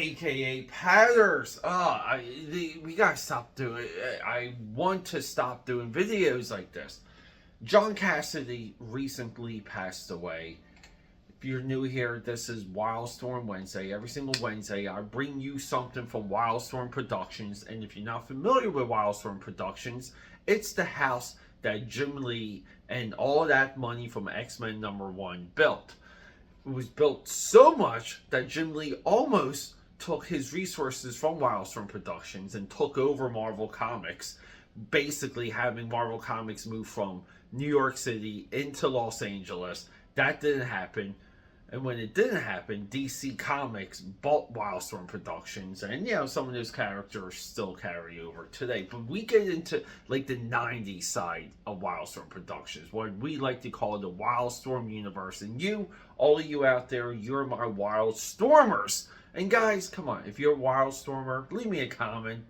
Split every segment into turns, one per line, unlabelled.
AKAPADers. We gotta stop doing. I want to stop doing videos like this. John Cassaday recently passed away. If you're new here, this is Wildstorm Wednesday. Every single Wednesday, I bring you something from Wildstorm Productions. And if you're not familiar with Wildstorm Productions, it's the house that Jim Lee and all that money from X-Men #1 built. It was built so much that Jim Lee almost took his resources from Wildstorm Productions and took over Marvel Comics, basically having Marvel Comics move from New York City into Los Angeles. That didn't happen. And when it didn't happen, DC Comics bought Wildstorm Productions, and some of those characters still carry over today. But we get into like the 90s side of Wildstorm Productions, what we like to call the Wildstorm universe. And you, all of you out there, you're my Wildstormers. And guys, come on, if you're a Wildstormer, leave me a comment.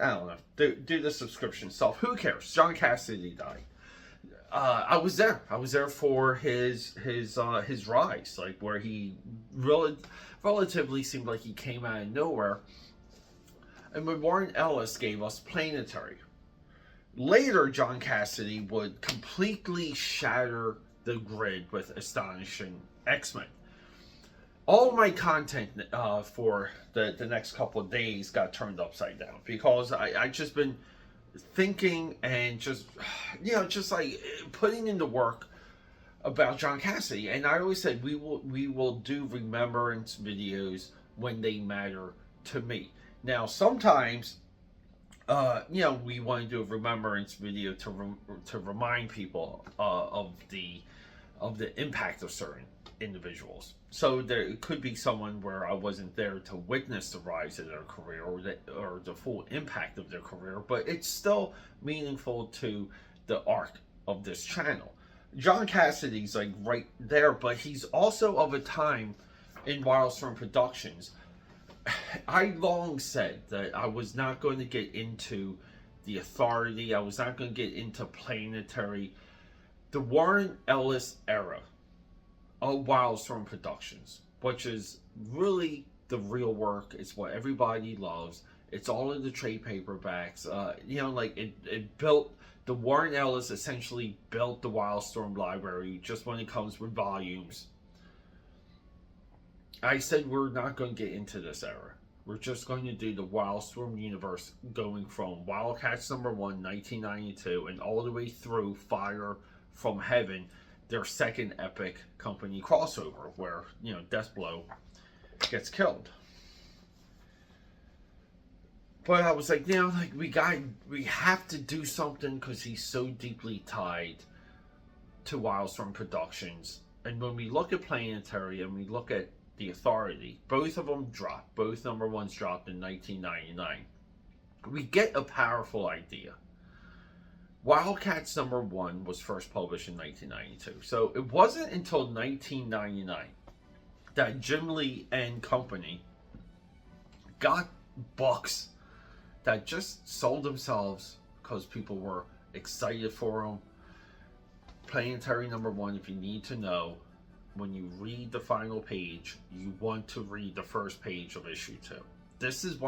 I don't know, do the subscription stuff. Who cares? John Cassaday died. I was there. I was there for his rise, like where he relatively seemed like he came out of nowhere. And when Warren Ellis gave us Planetary, later John Cassaday would completely shatter the grid with Astonishing X-Men. All of my content for the next couple of days got turned upside down because I just been thinking and just like putting into work about John Cassaday. And I always said we will do remembrance videos when they matter to me. Now sometimes we want to do a remembrance video to remind people of the impact of certain individuals. So there could be someone where I wasn't there to witness the rise of their career or the full impact of their career, but it's still meaningful to the arc of this channel. John Cassaday's like right there, but he's also of a time in Wildstorm Productions. I long said that I was not going to get into the Authority. I was not going to get into Planetary. The Warren Ellis era of Wildstorm Productions, which is really the real work. It's what everybody loves. It's all in the trade paperbacks. It built, the Warren Ellis essentially built the Wildstorm library just when it comes with volumes. I said we're not going to get into this era. We're just going to do the Wildstorm universe going from Wildcats #1, 1992, and all the way through Fire from Heaven, their second epic company crossover where, Deathblow gets killed. But I was like, we have to do something because he's so deeply tied to Wildstorm Productions. And when we look at Planetary and we look at the Authority, both of them dropped. Both #1s dropped in 1999. We get a powerful idea. Wildcats #1 was first published in 1992. So it wasn't until 1999 that Jim Lee and company got books that just sold themselves because people were excited for them. Planetary #1, if you need to know, when you read the final page, you want to read the first page of issue 2. This is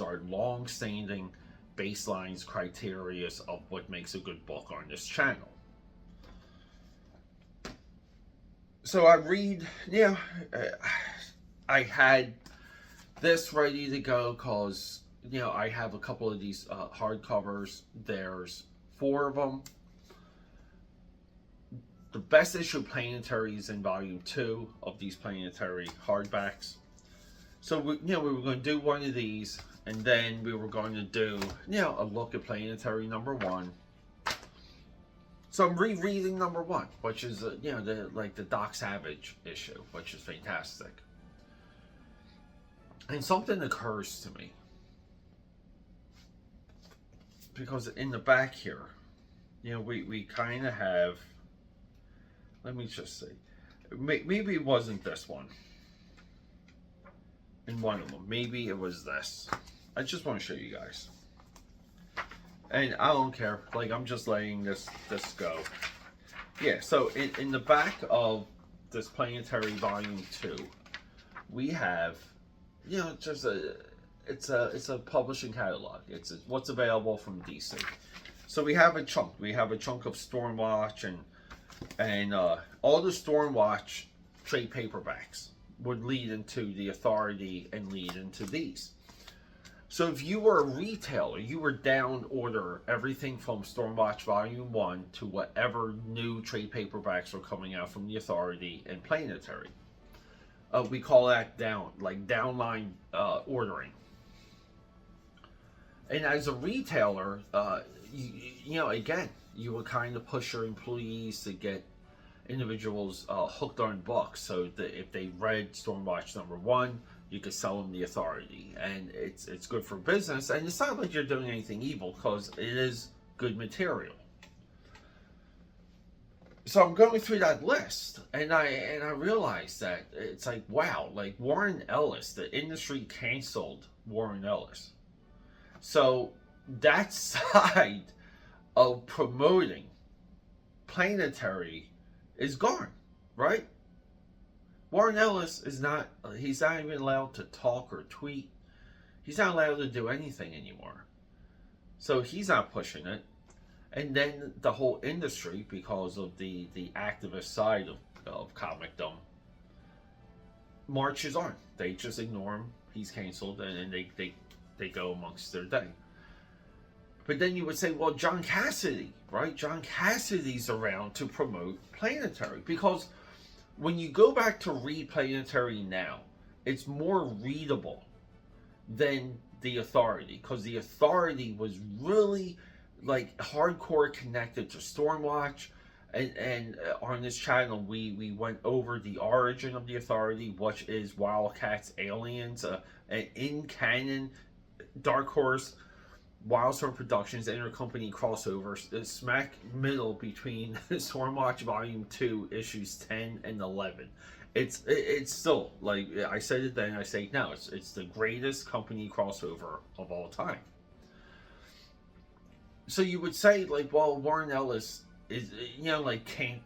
our long-standing baselines, criteria of what makes a good book on this channel. So I read, I had this ready to go because, I have a couple of these hardcovers. There's 4 of them. The best issue of Planetary is in volume 2 of these Planetary hardbacks. So we were going to do one of these, and then we were going to do, a look at Planetary #1. So I'm rereading #1, which is, the Doc Savage issue, which is fantastic. And something occurs to me. Because in the back here, we kind of have, let me just see. Maybe it wasn't this one. In one of them. Maybe it was this. I just want to show you guys. And I don't care. Like, I'm just letting this go. Yeah, so in the back of this Planetary Volume 2, we have you know, it's a publishing catalog. It's what's available from DC. So we have a chunk. We have a chunk of Stormwatch and all the Stormwatch trade paperbacks would lead into the Authority and lead into these. So if you were a retailer, you were down order everything from Stormwatch Volume 1 to whatever new trade paperbacks are coming out from the Authority and Planetary. We call that downline ordering. And as a retailer, you know, again, you would kind of push your employees to get individuals hooked on books, so that if they read Stormwatch #1, you could sell them the Authority, and it's good for business. And it's not like you're doing anything evil, because it is good material. So I'm going through that list, and I realized that it's like, wow, like Warren Ellis, the industry canceled Warren Ellis. So that side of promoting Planetary is gone, right? Warren Ellis is not, he's not even allowed to talk or tweet. He's not allowed to do anything anymore. So he's not pushing it. And then the whole industry, because of the activist side of comicdom, marches on. They just ignore him. He's canceled, and they go amongst their day. But then you would say, well, John Cassaday, right? John Cassady's around to promote Planetary. Because when you go back to read Planetary now, it's more readable than the Authority. Because the Authority was really like hardcore connected to Stormwatch. And on this channel, we went over the origin of the Authority, which is Wildcats Aliens, an in-canon Dark Horse Wildstorm Productions intercompany crossover, smack middle between Stormwatch Volume 2 issues 10 and 11. It's still, like I said it then, I say it now, it's the greatest company crossover of all time. So you would say, like, well, Warren Ellis is, you know, like, he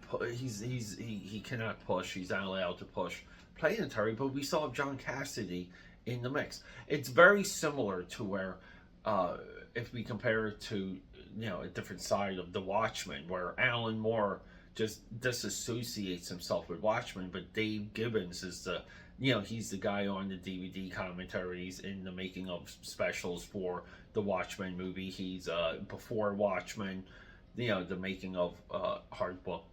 cannot push, he's not allowed to push Planetary, but we still have John Cassaday in the mix. It's very similar to where if we compare it to, you know, a different side of the Watchmen, where Alan Moore just disassociates himself with Watchmen, but Dave Gibbons is the, you know, he's the guy on the DVD commentaries in the making of specials for the Watchmen movie. He's before Watchmen, you know, the making of hard book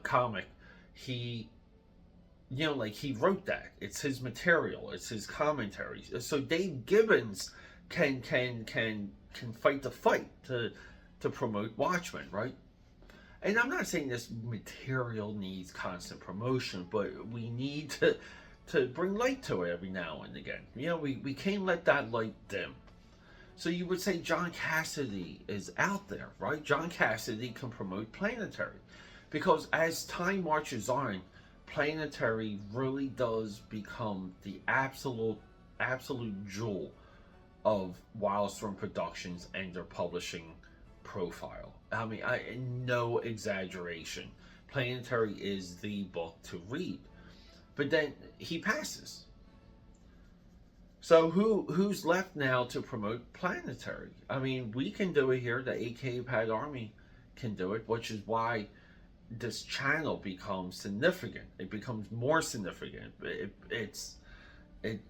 comic. He, you know, like, he wrote that. It's his material. It's his commentaries. So Dave Gibbons can fight the fight to promote Watchmen, right? And I'm not saying this material needs constant promotion, but we need to bring light to it every now and again. You know, we can't let that light dim. So you would say John Cassaday is out there, right? John Cassaday can promote Planetary, because as time marches on, Planetary really does become the absolute jewel of Wildstorm Productions and their publishing profile. I mean, no exaggeration. Planetary is the book to read. But then he passes. So who's left now to promote Planetary? I mean, we can do it here. The AKAPAD Army can do it, which is why this channel becomes significant. It becomes more significant. It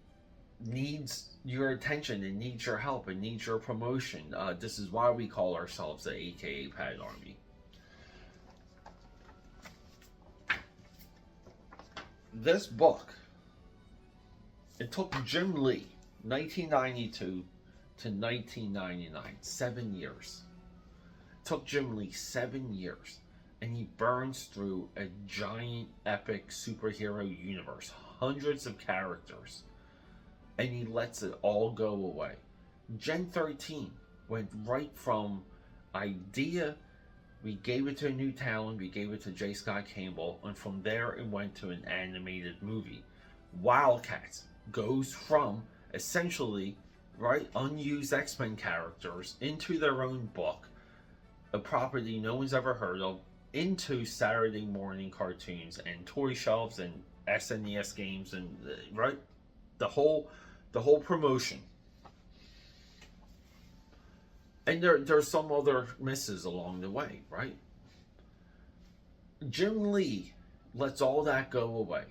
needs your attention. It needs your help. It needs your promotion. This is why we call ourselves the AKAPAD Army. This book, it took Jim Lee 1992 to 1999, 7 years. It took Jim Lee 7 years, and he burns through a giant epic superhero universe, hundreds of characters, and he lets it all go away. Gen 13 went right from idea, we gave it to a new talent, we gave it to J. Scott Campbell, and from there it went to an animated movie. Wildcats goes from essentially, right, unused X-Men characters into their own book, a property no one's ever heard of, into Saturday morning cartoons and toy shelves and SNES games, and right? The whole promotion. And there's some other misses along the way, right? Jim Lee lets all that go away.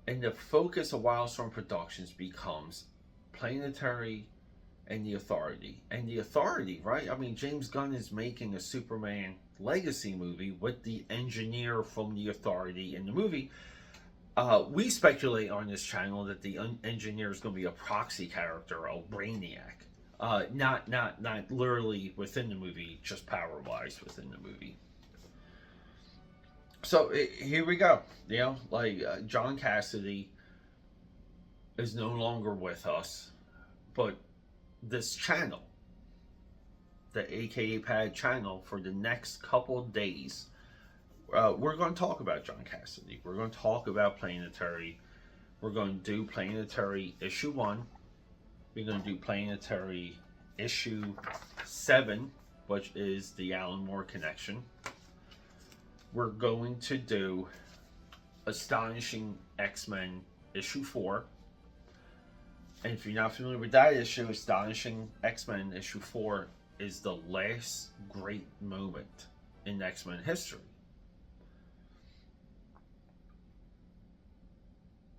And the focus of Wildstorm Productions becomes Planetary and the Authority. And the Authority, right? I mean, James Gunn is making a Superman legacy movie with the engineer from the Authority in the movie. We speculate on this channel that the engineer is going to be a proxy character, a Brainiac. Not literally within the movie, just power-wise within the movie. So here we go. You know, like John Cassaday is no longer with us, but this channel, the AKAPAD channel, for the next couple of days, we're going to talk about John Cassaday. We're going to talk about Planetary. We're going to do Planetary issue 1. We're going to do Planetary issue 7, which is the Alan Moore connection. We're going to do Astonishing X-Men issue 4. And if you're not familiar with that issue, Astonishing X-Men issue 4 is the last great moment in X-Men history.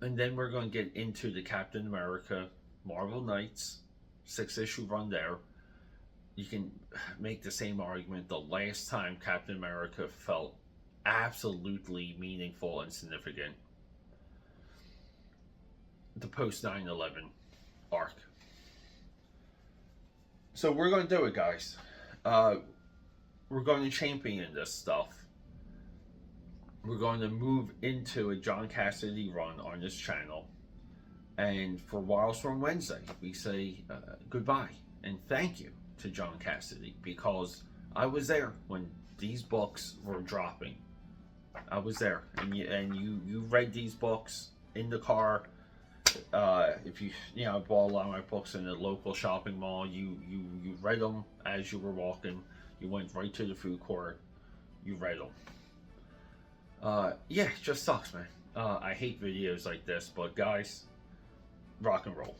And then we're going to get into the Captain America Marvel Knights 6-issue run there. You can make the same argument. The last time Captain America felt absolutely meaningful and significant, the post 9/11 arc. So we're going to do it, guys. We're going to champion this stuff. We're going to move into a John Cassaday run on this channel. And for Wildstorm Wednesday, we say goodbye and thank you to John Cassaday, because I was there when these books were dropping. I was there, and you read these books in the car. If you I bought a lot of my books in the local shopping mall. You read them as you were walking. You went right to the food court. You read them. Yeah, it just sucks, man. I hate videos like this, but guys, rock and roll.